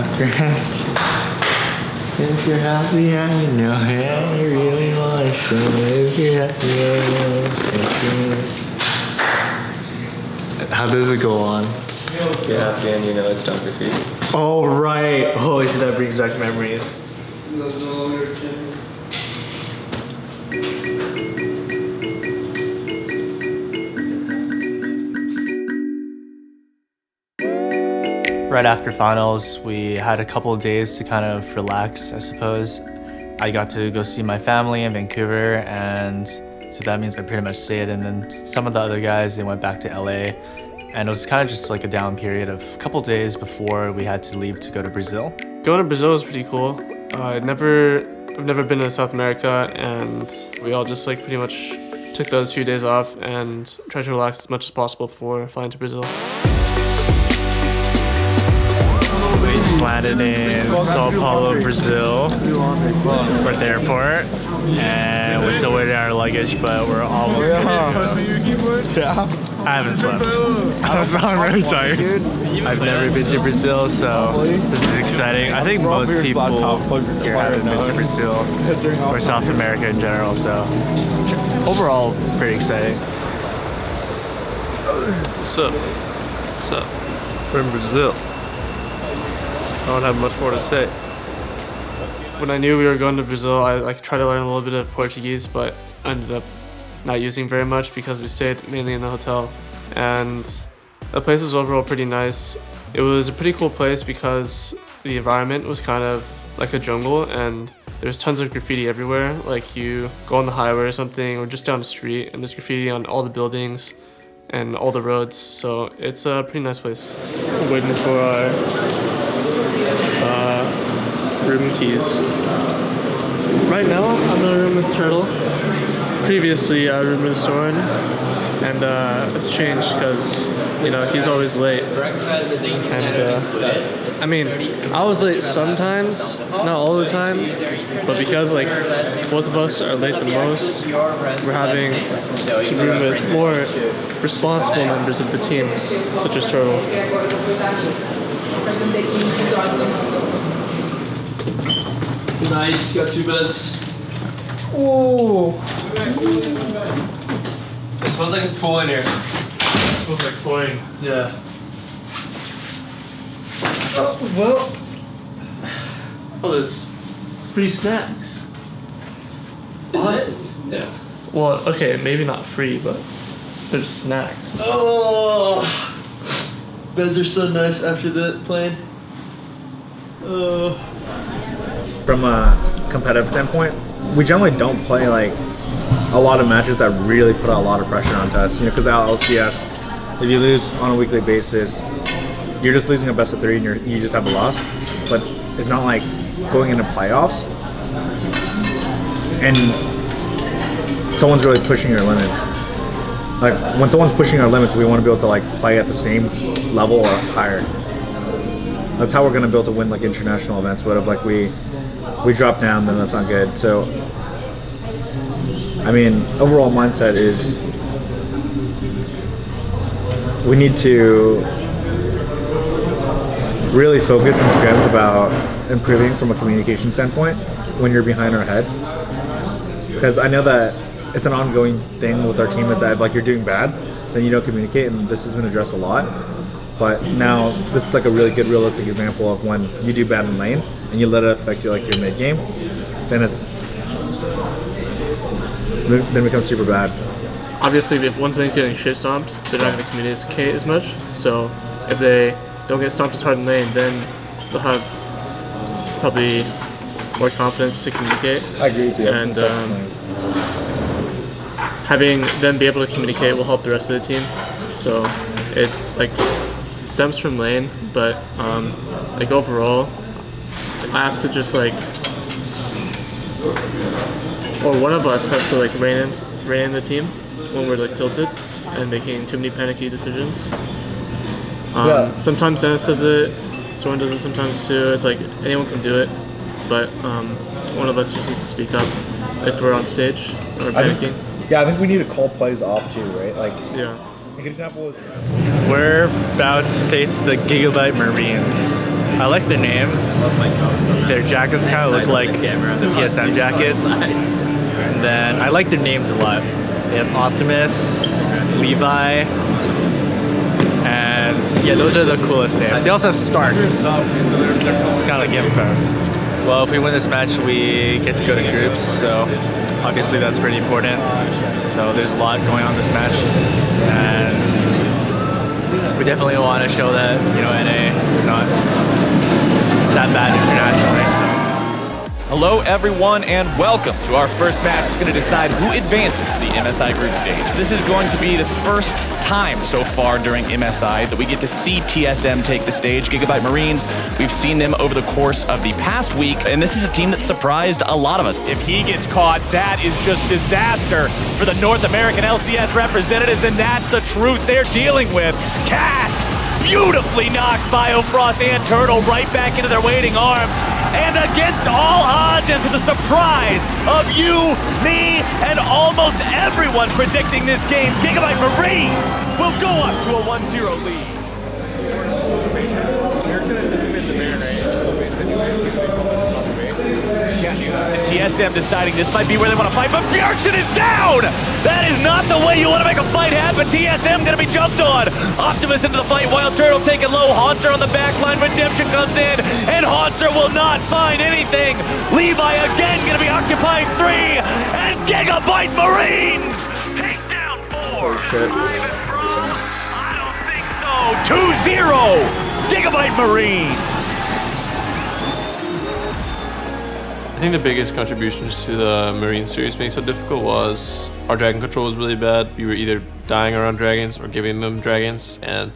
clap your hands. If you're happy, I know it. You really want to show it. If you're happy, I know it. How does it go on? Get happy and you know it's done for free. Oh, right. Holy shit, that brings back memories. That's no longer a kid. Right after finals, we had a couple of days to kind of relax, I suppose. I got to go see my family in Vancouver, and so that means I pretty much stayed. And then some of the other guys, they went back to LA, and it was kind of just like a down period of a couple of days before we had to leave to go to Brazil. Going to Brazil was pretty cool. I've never been to South America, and we all just like pretty much took those few days off and tried to relax as much as possible before flying to Brazil. We just landed in Sao Paulo, Brazil. We're at the airport, and we're still waiting on our luggage, but we're almost good to go. I haven't slept. I'm really tired. I've never been to Brazil, so this is exciting. I think most people here haven't been to Brazil or South America in general, so overall, pretty exciting. What's up? What's up? We're in Brazil. I don't have much more to say. When I knew we were going to Brazil, I tried to learn a little bit of Portuguese, but I ended up not using very much because we stayed mainly in the hotel. And the place was overall pretty nice. It was a pretty cool place because the environment was kind of like a jungle, and there's tons of graffiti everywhere. Like you go on the highway or something, or just down the street, and there's graffiti on all the buildings and all the roads. So it's a pretty nice place. We're waiting for our room keys. Right now, I'm in a room with Turtle. Previously, I room with Soren, and it's changed because, you know, he's always late. And I mean, I was late sometimes, not all the time, but because like both of us are late the most, we're having to room with more responsible members of the team, such as Turtle. Nice, got 2 beds. Oh! It smells like a pool in here. It smells like chlorine. Yeah. Oh, there's free snacks. Awesome. Yeah. Well, okay, maybe not free, but there's snacks. Oh! Beds are so nice after the plane. Oh. From a competitive standpoint, we generally don't play like a lot of matches that really put a lot of pressure onto us. You know, because out LCS, if you lose on a weekly basis, you're just losing a best of 3 and you just have a loss. But it's not like going into playoffs and someone's really pushing your limits. Like when someone's pushing our limits, we want to be able to like play at the same level or higher. That's how we're gonna be able to win like international events. But if like we drop down, then that's not good. So I mean, overall mindset is we need to really focus in scrims about improving from a communication standpoint when you're behind our head. Because I know that it's an ongoing thing with our team is that if like you're doing bad, then you don't communicate, and this has been addressed a lot. But now this is like a really good realistic example of when you do bad in lane and you let it affect you like your mid game, then it becomes super bad. Obviously, if one thing's getting shit stomped, they're not going to communicate as much. So if they don't get stomped as hard in lane, then they'll have probably more confidence to communicate. I agree with you. And having them be able to communicate will help the rest of the team. So it like stems from lane, but like overall, I have to just like, or one of us has to like rein in the team when we're like tilted and making too many panicky decisions. Sometimes Dennis does it, Soren does it sometimes too. It's like anyone can do it, but one of us just needs to speak up if we're on stage or panicking. I think we need to call plays off too, right? Like, yeah. a good example is we're about to face the Gigabyte Marines. I like the name. Their jackets kind of look like the TSM jackets. And then I like their names a lot. They have Optimus, Levi, and yeah, those are the coolest names. They also have Stark. It's kind of like Game of Thrones. Well, if we win this match, we get to go to groups, so obviously that's pretty important. So there's a lot going on this match, and we definitely want to show that, you know, NA is not that bad internationally. So. Hello everyone and welcome to our first match. It's going to decide who advances to the MSI group stage. This is going to be the first time so far during MSI that we get to see TSM take the stage. Gigabyte Marines, we've seen them over the course of the past week, and this is a team that surprised a lot of us. If he gets caught, that is just disaster for the North American LCS representatives, and that's the truth they're dealing with. Cast beautifully knocks Biofrost and Turtle right back into their waiting arms. And against all odds, and to the surprise of you, me, and almost everyone predicting this game, Gigabyte Marines will go up to a 1-0 lead. TSM deciding this might be where they want to fight, but Bjergsen is down! That is not the way you want to make a fight happen. TSM gonna be jumped on. Optimus into the fight, Wild Turtle taken low. Haunter on the back line, Redemption comes in, and Haunter will not find anything. Levi again gonna be occupying 3, and Gigabyte Marines take down 4. shit. I don't think so. 2-0, Gigabyte Marines. I think the biggest contributions to the Marine series being so difficult was our dragon control was really bad. We were either dying around dragons or giving them dragons, and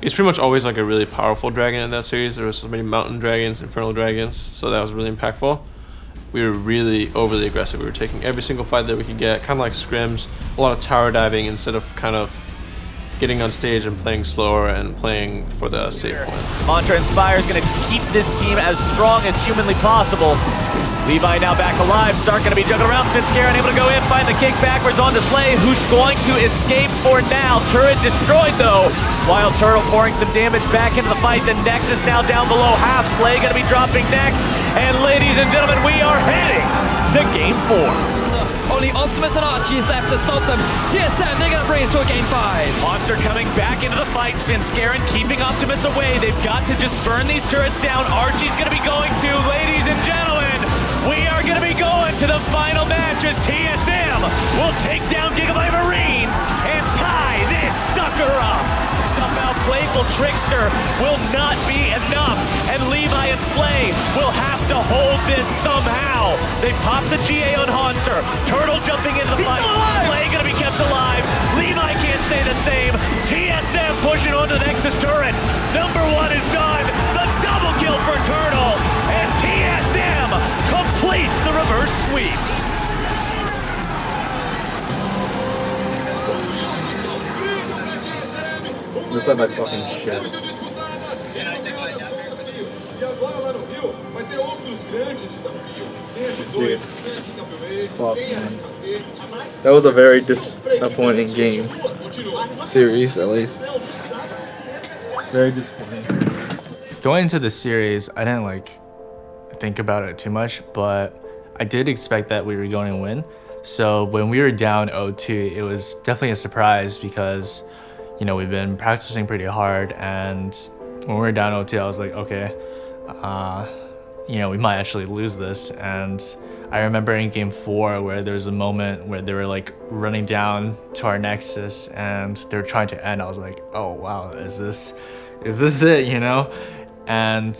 it's pretty much always like a really powerful dragon in that series. There were so many mountain dragons, infernal dragons, so that was really impactful. We were really overly aggressive. We were taking every single fight that we could get, kind of like scrims, a lot of tower diving instead of kind of getting on stage and playing slower and playing for the safe one. Mantra Inspire is going to keep this team as strong as humanly possible. Levi now back alive. Stark going to be juggling around. Spinskare unable to go in. Find the kick backwards onto Slay, who's going to escape for now. Turret destroyed though. Wild Turtle pouring some damage back into the fight. The Nexus now down below half. Slay going to be dropping next. And ladies and gentlemen, we are heading to Game 4. Only Optimus and Archie is left to stop them. TSM, they're going to bring us to a Game 5. Monster coming back into the fight. Spinskare keeping Optimus away. They've got to just burn these turrets down. Archie's going to be going to, ladies and gentlemen, we are going to be going to the final match as TSM will take down Gigabyte Marines and tie this sucker up. Somehow Playful Trickster will not be enough, and Levi and Slay will have to hold this somehow. They popped the GA on Haunter. Turtle jumping into the fight. Slay going to be kept alive. Levi can't stay the same. TSM pushing onto the Nexus turrets. Number 1 is done. The double kill for Turtle, and TSM completes the reverse sweep. Look like my fucking shit. Dude. Fuck, man. That was a very disappointing game. Series, at least. Very disappointing. Going into the series, I didn't like think about it too much, but I did expect that we were going to win. So when we were down 0-2, it was definitely a surprise because, you know, we've been practicing pretty hard, and when we were down 0-2, I was like, okay, you know, we might actually lose this. And I remember in Game 4 where there was a moment where they were like running down to our Nexus and they were trying to end. I was like, oh wow, is this it, you know? And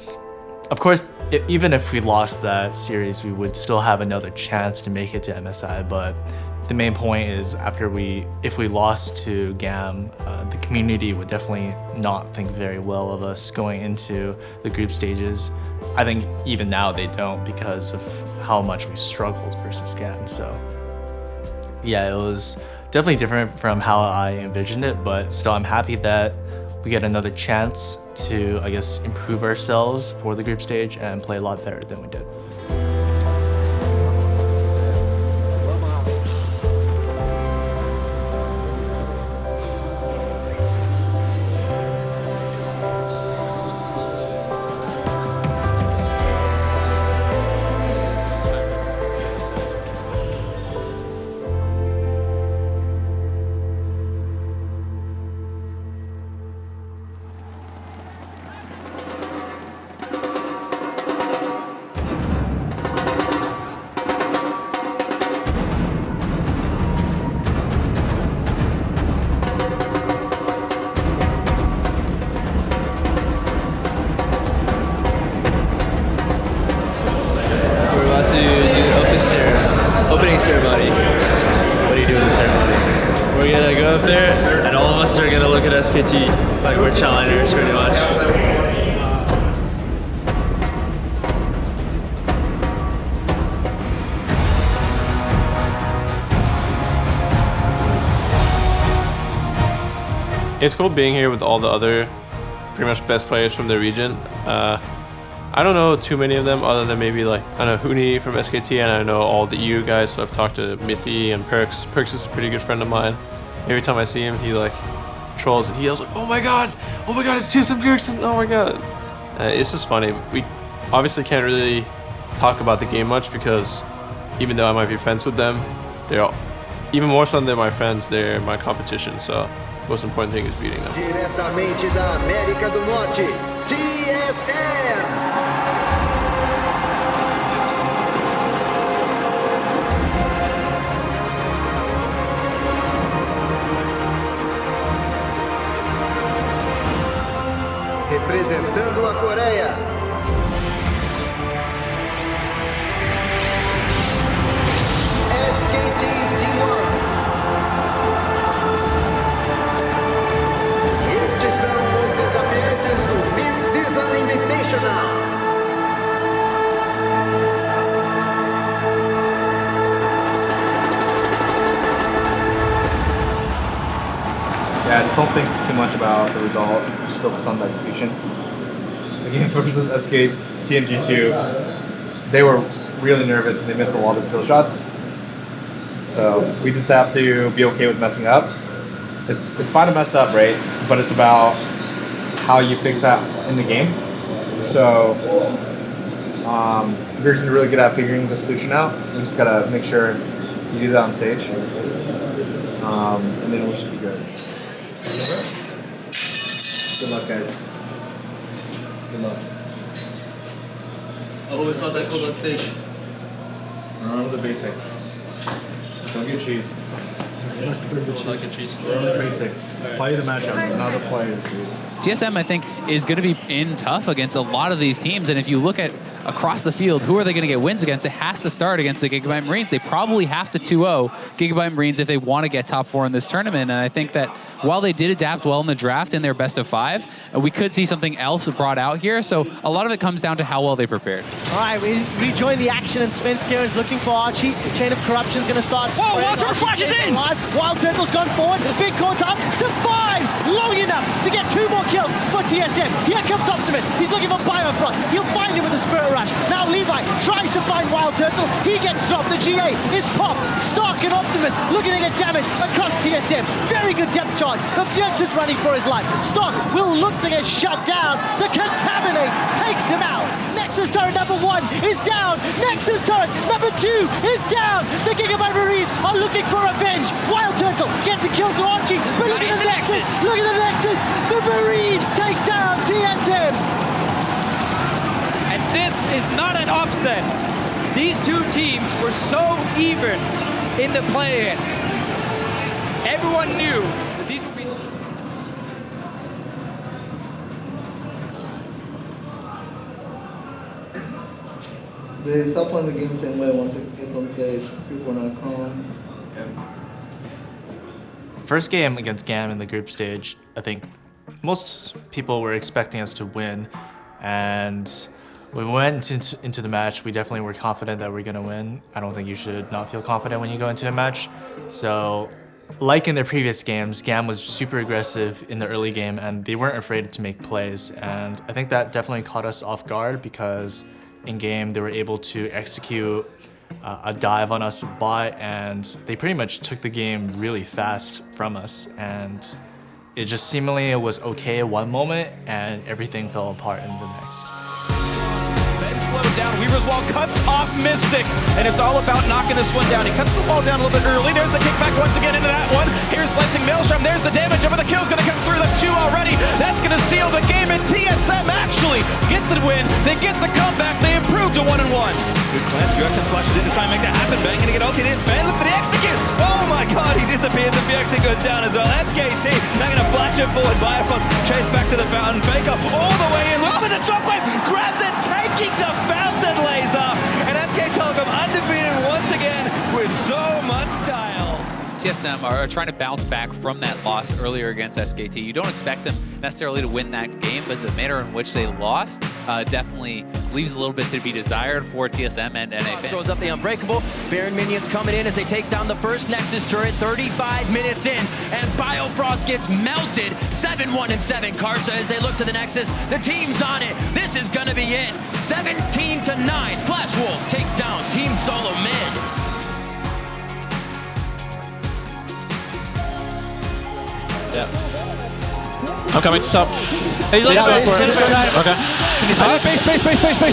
of course, even if we lost that series, we would still have another chance to make it to MSI. But the main point is, if we lost to GAM, the community would definitely not think very well of us going into the group stages. I think even now they don't, because of how much we struggled versus GAM. So yeah, it was definitely different from how I envisioned it, but still I'm happy that we get another chance to, I guess, improve ourselves for the group stage and play a lot better than we did. ceremony. What are you doing in the ceremony? We're gonna go up there, and all of us are gonna look at SKT like we're challengers, pretty much. It's cool being here with all the other pretty much best players from the region. I don't know too many of them other than maybe like, I know Huni from SKT, and I know all the EU guys, so I've talked to Mithy and Perks. Perks is a pretty good friend of mine. Every time I see him, he like trolls and he yells like, oh my god, it's TSM Pearson, oh my god. It's just funny. We obviously can't really talk about the game much because even though I might be friends with them, they're all, even more so than they're my friends, they're my competition, so the most important thing is beating them. Diretamente da América do Norte, TSM! Representando a Coreia. SKT T1. Estes são os desafiantes do Mid-Season Invitational. Yeah, just don't think too much about the result. Just focus on the execution. The game versus SK TNG2, they were really nervous and they missed a lot of skill shots. So we just have to be okay with messing up. It's fine to mess up, right? But it's about how you fix that in the game. So Pearson's really good at figuring the solution out. We just gotta make sure you do that on stage, and then we should be good. Good luck, guys. Good luck. Oh, it's not that cold on stage. Remember the basics. Don't get cheese. Don't get cheese. Remember the basics. Play the matchup, not the players, dude. TSM, I think, is going to be in tough against a lot of these teams, and if you look at across the field, who are they going to get wins against? It has to start against the Gigabyte Marines. They probably have to 2-0 Gigabyte Marines if they want to get top 4 in this tournament, and I think that while they did adapt well in the draft in their best of 5, we could see something else brought out here, so a lot of it comes down to how well they prepared. All right, we rejoin the action, and Svensker is looking for Archie. Chain of Corruption's going to start. Whoa, Wild Turtle flashes in! Wild Turtle's gone forward. Big core time survives long enough to get 2 more kills for TSM. Here comes Optimus. He's looking for Biofrost. He'll find him with a Spirit Rush. Now Levi tries to find Wild Turtle. He gets dropped. The GA is popped. Stark and Optimus looking to get damage across TSM. Very good depth charge. But Fjöx is running for his life. Stark will look to get shut down. The Contaminate takes him out. Nexus turret number 1 is down. Nexus turret number 2 is down. The Gigabyte Marines are looking for revenge. Wild Turtle gets a kill to Archie. But look at the Nexus. Look at the Nexus. The Marines take down TSM. And this is not an upset. These two teams were so even in the play-ins. Everyone knew that these would be... They stop playing the game the same way once it gets on stage. People are not calm. First game against GAM in the group stage, I think most people were expecting us to win, and when we went into the match, we definitely were confident that we're going to win. I don't think you should not feel confident when you go into a match. So, like in their previous games, GAM was super aggressive in the early game, and they weren't afraid to make plays, and I think that definitely caught us off guard because in game they were able to execute a dive on us with bot, and they pretty much took the game really fast from us, and it just seemingly was okay one moment and everything fell apart in the next. Then slowed down. Weaver's Wall cuts off Mystic, and it's all about knocking this one down. He cuts the ball down a little bit early. There's the kickback once again into that one. Here's slicing Maelstrom. There's the damage over the kill's going to come through. That's 2 already. That's going to seal the game, and TSM actually gets the win. They get the comeback. They improve to 1-1. Good glance. Fjöxen flushes in to try and make that happen. Bang going to get ulted in. Sven, look for the execute. Oh my god, he disappears, and Fjöxen goes down as well. SKT now going to flash it forward. Biofrost chase back to the fountain. Faker all the way in. Well, the shockwave grabs it, taking the fountain laser. And SK Telecom undefeated once again with so are trying to bounce back from that loss earlier against SKT. You don't expect them necessarily to win that game, but the manner in which they lost definitely leaves a little bit to be desired for TSM and NA. Throws up the Unbreakable. Baron minions coming in as they take down the first Nexus turret. 35 minutes in, and Biofrost gets melted. 7-1 and 7. Karsa as they look to the Nexus. The team's on it. This is gonna be it. 17-9. Flash Wolves take down Team Solo Mid. Yeah. I'm coming to top. Hey, let's go for it. Okay. Can you try? Base.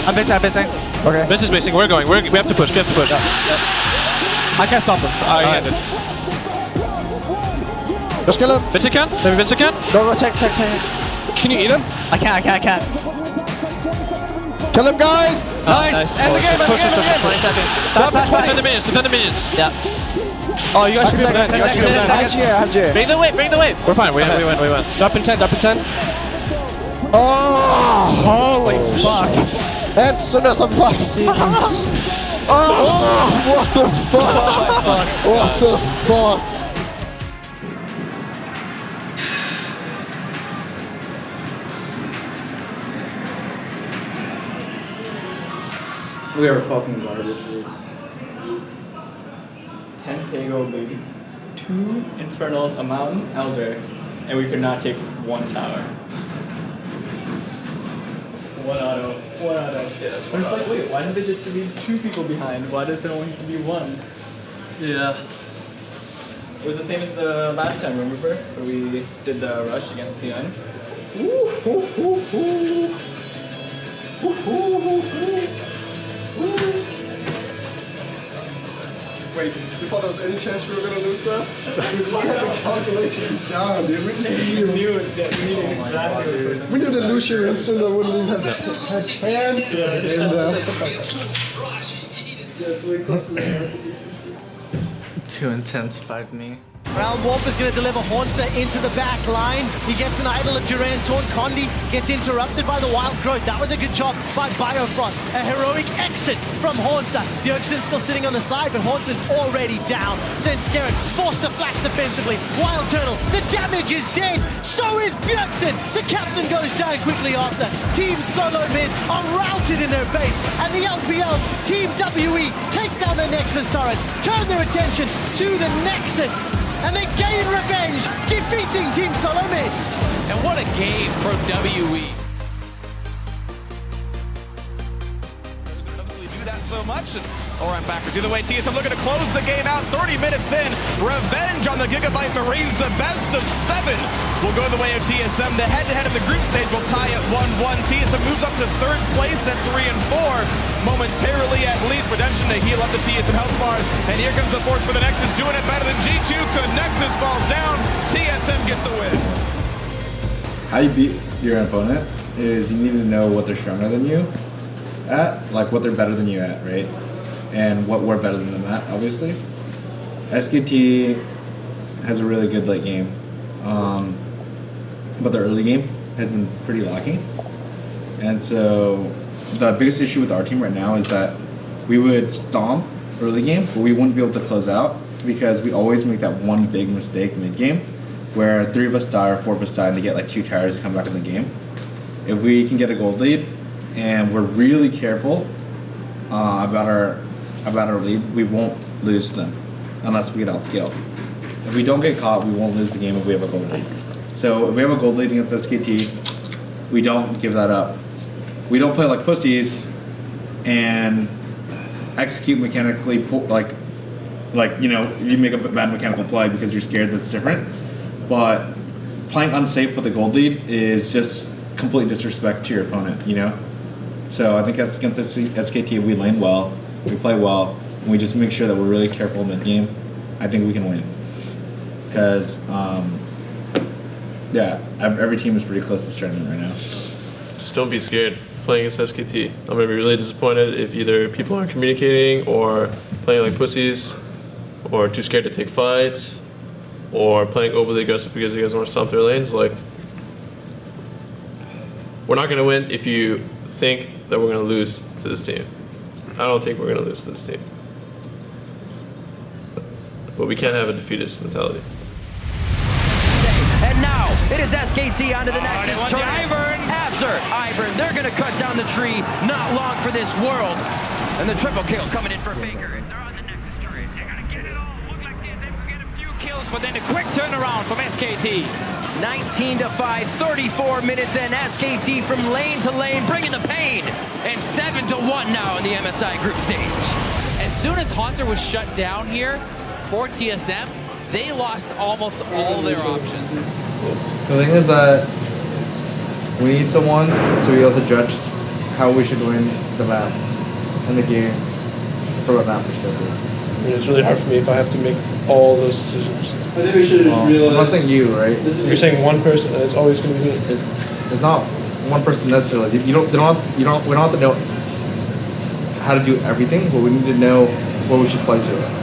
I'm basing. Okay. Base is basing. We're going. We have to push. I can't stop him. Just kill him. Vincent can? Maybe Vincent can? Go, check. Can you eat him? I can't. Kill him, guys! Nice. End the game, Push. 20 seconds. Defend the minions. Yeah. Oh, you guys should be able to end. I have GA. Bring the wave. We're fine. We win. Drop in 10. Oh, holy fuck. And soon as I'm fucked. Oh, what the fuck? What the fuck? We are fucking garbage, dude. 10k gold lead, 2 Infernals, a Mountain, Elder, and we could not take 1 tower. 1 auto. Yeah, it's like, wait, why did it just be 2 people behind? Why does it only have to be 1? Yeah. It was the same as the last time, remember? Where we did the rush against CN. Wait, you thought there was any chance we were gonna lose that? Dude, we had the calculations down, dude. We just knew. We knew exactly. We knew the Lucian instant wouldn't have had chance to get in there. Too intense, 5-me. Realm Warp is going to deliver Hornster into the back line. He gets an idol of Duran Torn. Condi gets interrupted by the Wild Growth. That was a good job by Biofrost. A heroic exit from Hornster. The Oxen's still sitting on the side, but Hornster's already down. Svenskeren forced to flash defensively. Wild Turtle, the damage is dead. So is Bjergsen. The captain goes down quickly after. Team Solo Mid are routed in their base. And the LPLs, Team WE, take down the Nexus turrets. Turn their attention to the Nexus. And they gain revenge, defeating Team Solo Mid. And what a game from WE. Do that so much. Oran backwards either way. TSM looking to close the game out. 30 minutes in. Revenge on the Gigabyte Marines. The best of 7 will go the way of TSM. The head-to-head of the group stage will tie at 1-1. TSM moves up to 3rd place at 3 and 4. Momentarily at least. Redemption to heal up the TSM health bars. And here comes the force for the Nexus. Doing it better than G2 could. Nexus falls down. TSM gets the win. How you beat your opponent is you need to know what they're stronger than you at, like what they're better than you at, right? And what we're better than them at, obviously. SKT has a really good late game, but their early game has been pretty lacking. And so the biggest issue with our team right now is that we would stomp early game, but we wouldn't be able to close out because we always make that one big mistake mid game where 3 of us die or 4 of us die and they get like 2 towers to come back in the game. If we can get a gold lead and we're really careful about our lead, we won't lose to them unless we get outscaled. If we don't get caught, we won't lose the game if we have a gold lead. So if we have a gold lead against SKT, we don't give that up. We don't play like pussies and execute mechanically, like you know, you make a bad mechanical play because you're scared. That's different. But playing unsafe for the gold lead is just complete disrespect to your opponent, you know? So I think against SKT, we lane well, we play well, and we just make sure that we're really careful mid-game. I think we can win. Because, yeah, every team is pretty close to this tournament right now. Just don't be scared playing against SKT. I'm going to be really disappointed if either people aren't communicating or playing like pussies or too scared to take fights or playing overly aggressive because you guys want to stomp their lanes. Like, we're not going to win if you think that we're going to lose to this team. I don't think we're going to lose to this team. but we can't have a defeatist mentality. And now it is SKT onto the Nexus turret. After Ivern, they're going to cut down the tree. Not long for this world. And the triple kill coming in for Faker. They're on the Nexus turret. They're going to get it all. Look like they're going to get a few kills, but then a quick turnaround from SKT. 19-5, 34 minutes in. SKT from lane to lane, bringing the pain. And 7-1 now in the MSI group stage. As soon as Hanser was shut down here for TSM, they lost almost all their options. The thing is that we need someone to be able to judge how we should win the map and the game from a map perspective. I mean, it's really hard for me if I have to make all those decisions. I think we should just realize. I'm not saying you, right? You're saying one person, and it's always going to be me. It's not one person necessarily. We don't have to know how to do everything, but we need to know what we should play to.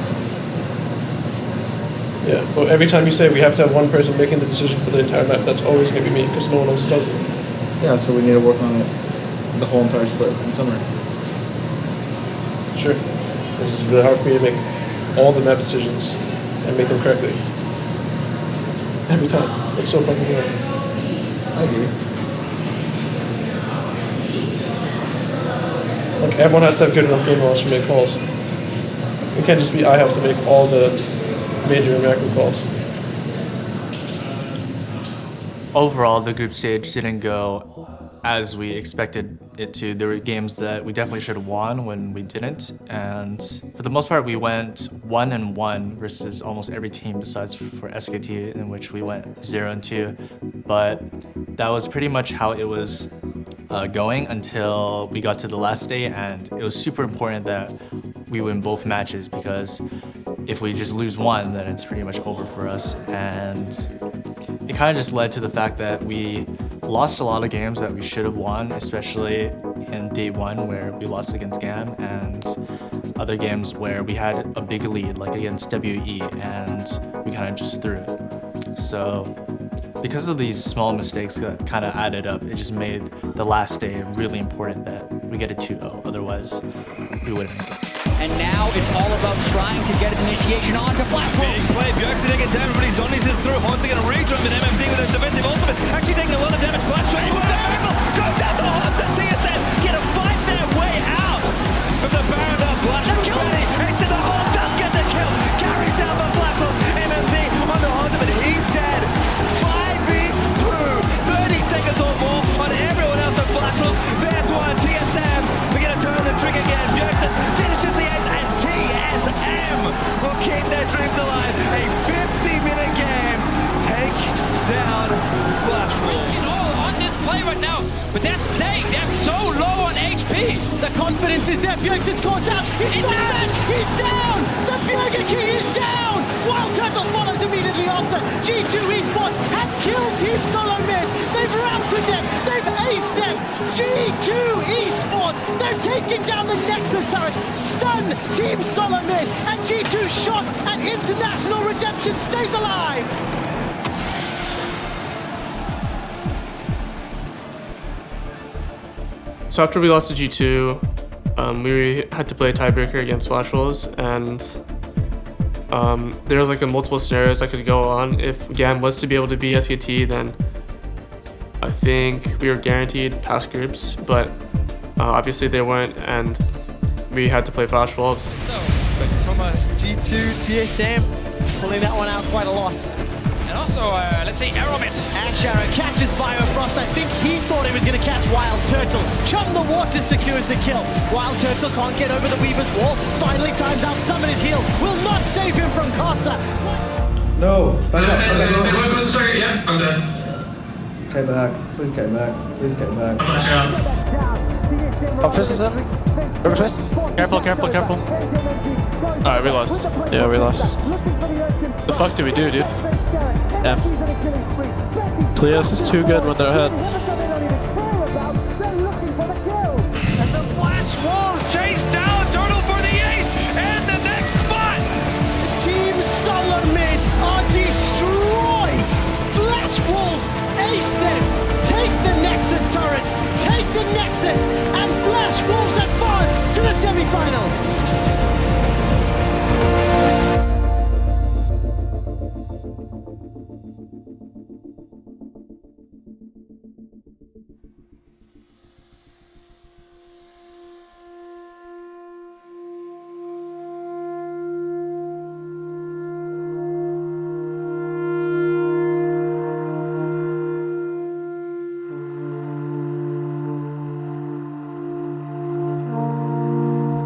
Yeah, but every time you say we have to have one person making the decision for the entire map, that's always going to be me, because no one else does it. Yeah, so we need to work on it the whole entire split in summer. Sure. This is really hard for me to make all the map decisions and make them correctly. Every time. It's so fucking hard. I agree. Like, everyone has to have good enough game knowledge to make calls. It can't just be I have to make all the major and macro calls. Overall, the group stage didn't go as we expected it to. There were games that we definitely should have won when we didn't, and for the most part we went 1-1 versus almost every team besides for SKT, in which we went 0-2, but that was pretty much how it was going until we got to the last day, and it was super important that we win both matches, because if we just lose one, then it's pretty much over for us. And it kind of just led to the fact that we lost a lot of games that we should have won, especially in day one where we lost against GAM, and other games where we had a big lead, like against WE, and we kind of just threw it. So because of these small mistakes that kind of added up, it just made the last day really important that we get a 2-0, otherwise we wouldn't make it. And now it's all about trying to get an initiation onto platforms. Big play, Bjergsen taking down, everybody Zonnies is through, Hunter getting re-drummed in MMD with his defensive ultimate, actually taking a lot of damage, flash shot, he wants to battle, goes down to Hunter, TSM, get to fight their way out from the Baron of Flash from Benny, ace to the hole, does get the kill, carries down the platform, MMD on the Hunter, but he's dead, 5v2, 30 seconds or more on everyone else of Flash Rolls, there's one, TSM, we're going to turn the trigger again, Bjergsen finishes the end, and TSM will keep their dreams alive, a 50-minute game, take down Flash Rolls. Risking all on this play right now, but they're staying, they're so low on HP. The confidence is there, Bjergsen's caught down, he's down, the Bjergsen King is down, Wild Turtle follows immediately after, G2 Esports have killed Team Solo Mid, they've routed them, they've aced them, G2 Esports, they're taking down the Nexus turret, stun Team Solo Mid, and G2's shot at International Redemption stays alive. So after we lost to G2, we had to play a tiebreaker against Flash Wolves, and there was like a multiple scenarios that could go on. If GAM was to be able to beat SKT, then I think we were guaranteed past groups, but obviously they weren't, and we had to play Flash Wolves. So, from us, G2 TSM pulling that one out quite a lot. and also, let's see, Arrowbit. Ashara catches Biofrost. I think he thought he was going to catch Wild Turtle. Chum the Water secures the kill. Wild Turtle can't get over the Weaver's wall. Finally times out Summon his heal. Will not save him from Casa. No. Back up. Yeah, I'm done. Okay, back. Please get back. Please get back. Oh, fist is something? River fist? Careful, careful, careful. Alright, we lost. Yeah, we lost. The fuck do we do, dude? Yeah. TS is too good when they're ahead. And the Flash Wolves chase down Turtle for the ace and the next spot. Team Solo Mid are destroyed. Flash Wolves ace them. Take the Nexus turrets. Take the Nexus. And Flash Wolves advance to the semifinals.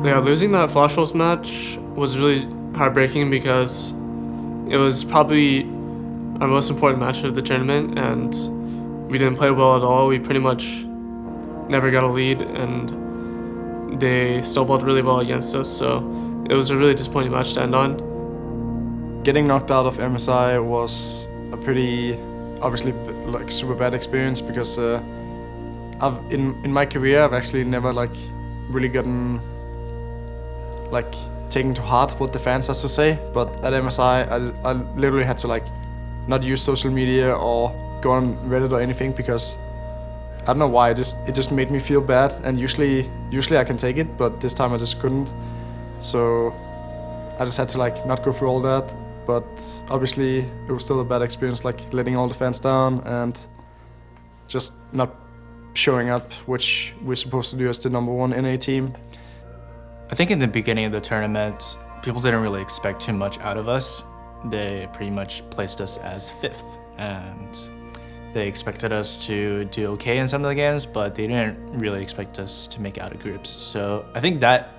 Yeah, losing that Flash Wolves match was really heartbreaking because it was probably our most important match of the tournament, and we didn't play well at all. We pretty much never got a lead, and they snowballed really well against us, so it was a really disappointing match to end on. Getting knocked out of MSI was a pretty, obviously, like super bad experience because in my career I've actually never like really gotten like taken to heart what the fans has to say, but at MSI I literally had to like not use social media or go on Reddit or anything because I don't know why, it just made me feel bad, and usually I can take it, but this time I just couldn't. So I just had to like not go through all that, but obviously it was still a bad experience, like letting all the fans down and just not showing up, which we're supposed to do as the #1 NA team. I think in the beginning of the tournament, people didn't really expect too much out of us. They pretty much placed us as 5th, and they expected us to do okay in some of the games, but they didn't really expect us to make out of groups. So I think that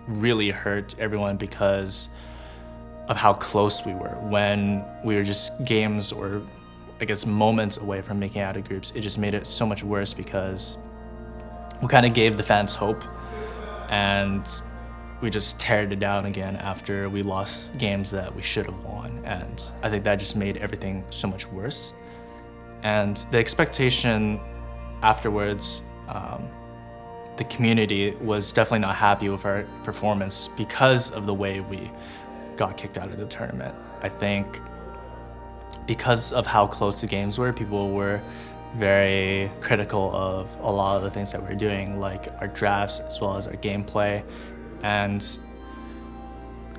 really hurt everyone because of how close we were. When we were just games or I guess moments away from making out of groups, it just made it so much worse because we kind of gave the fans hope, and we just teared it down again after we lost games that we should have won. And I think that just made everything so much worse. And the expectation afterwards, the community was definitely not happy with our performance because of the way we got kicked out of the tournament. I think because of how close the games were, people were very critical of a lot of the things that we were doing, like our drafts as well as our gameplay. And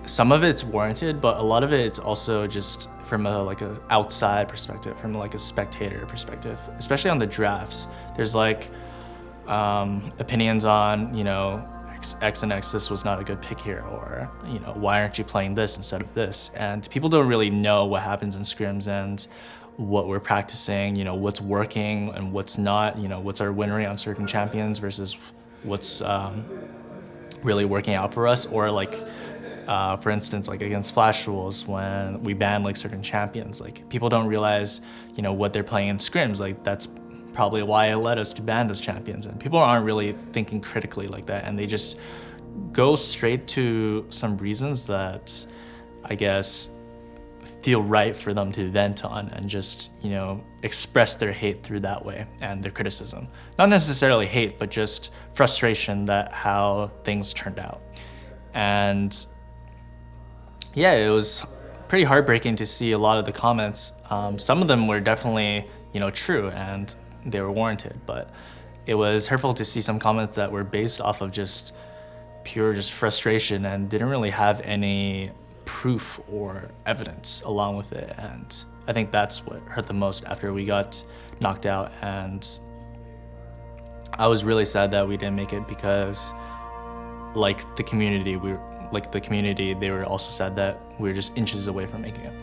some of it's warranted, but a lot of it's also just from a outside perspective, from like a spectator perspective, especially on the drafts. There's like opinions on, you know, X and X, this was not a good pick here, or, you know, why aren't you playing this instead of this? And people don't really know what happens in scrims and what we're practicing, you know, what's working and what's not, you know, what's our win rate on certain champions versus what's really working out for us. Or like, for instance, like against Flash Rules, when we ban like certain champions, like people don't realize, you know, what they're playing in scrims. Like that's probably why it led us to ban those champions. And people aren't really thinking critically like that, and they just go straight to some reasons that I guess feel right for them to vent on and just, you know, express their hate through that way and their criticism. Not necessarily hate, but just frustration that how things turned out. And yeah, it was pretty heartbreaking to see a lot of the comments. Some of them were definitely, you know, true and they were warranted, but it was hurtful to see some comments that were based off of just pure frustration and didn't really have any proof or evidence along with it. And I think that's what hurt the most after we got knocked out. And I was really sad that we didn't make it because like the community, they were also sad that we were just inches away from making it.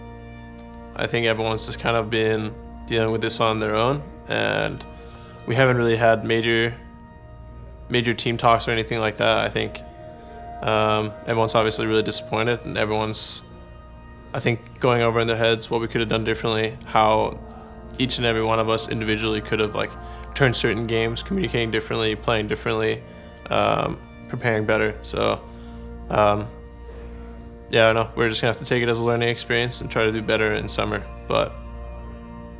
I think everyone's just kind of been dealing with this on their own, and we haven't really had major team talks or anything like that. I think everyone's obviously really disappointed, and everyone's, I think, going over in their heads what we could have done differently, how each and every one of us individually could have like turned certain games, communicating differently, playing differently, preparing better. So yeah, I don't know, we're just gonna have to take it as a learning experience and try to do better in summer. But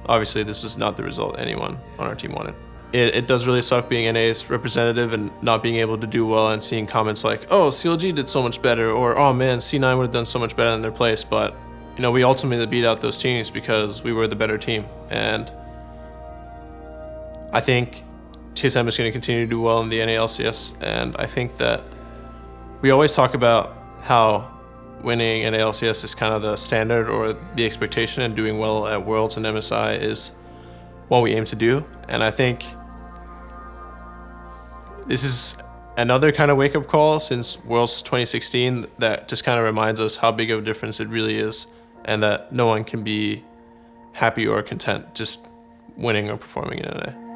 obviously this was not the result anyone on our team wanted. It does really suck being NA's representative and not being able to do well and seeing comments like, oh, CLG did so much better, or oh man, C9 would have done so much better than their place. But you know, we ultimately beat out those teams because we were the better team. And I think TSM is going to continue to do well in the NA LCS, and I think that we always talk about how winning NA LCS is kind of the standard or the expectation, and doing well at Worlds and MSI is what we aim to do. And I think this is another kind of wake-up call since Worlds 2016 that just kind of reminds us how big of a difference it really is, and that no one can be happy or content just winning or performing in NA.